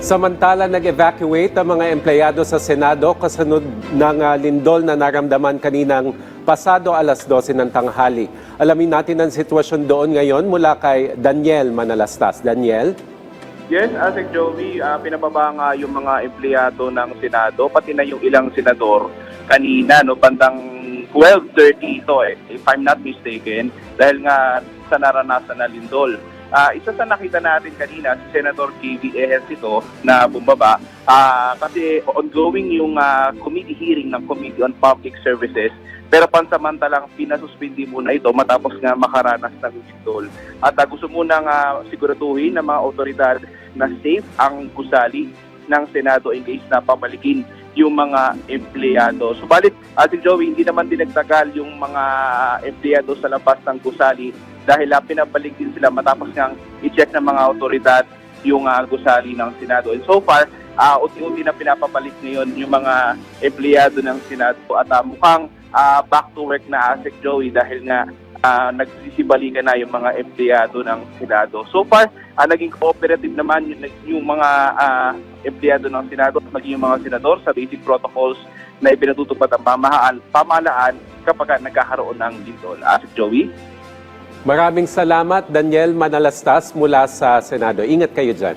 Samantala, nag-evacuate ang mga empleyado sa Senado kasunod ng lindol na naramdaman kaninang pasado alas 12 ng tanghali. Alamin natin ang sitwasyon doon ngayon mula kay Daniel Manalastas. Daniel? Yes, Asik Joey, pinababa nga yung mga empleyado ng Senado, pati na yung ilang senador kanina, bandang 12:30 ito if I'm not mistaken, dahil nga sa naranasan na lindol. Isa sa nakita natin kanina, si Senator J.V. Ejercito na bumaba, kasi ongoing yung committee hearing ng Committee on Public Services, pero pansamantalang pinasuspindi muna ito matapos nga makaranas ng lindol. At gusto munang siguraduhin ng mga otoridad na safe ang gusali ng Senado in case na papalikin yung mga empleyado. Subalit, Ate Joey, hindi naman dinagtagal yung mga empleyado sa labas ng gusali dahil pinabalik din sila matapos ngang i-check ng mga otoridad yung gusali ng Senado. And so far, unti-unti na pinapabalik ngayon yung mga empleyado ng Senado at mukhang back to work na, Asik Joey, dahil nga nagsisibalikan na yung mga empleyado ng Senado. So far, naging cooperative naman yung mga empleyado ng Senado at maging yung mga senador sa basic protocols na ipinatutupad ang pamahalaan kapag nagkakaroon ng lindol. Asik Joey? Maraming salamat, Daniel Manalastas mula sa Senado. Ingat kayo dyan.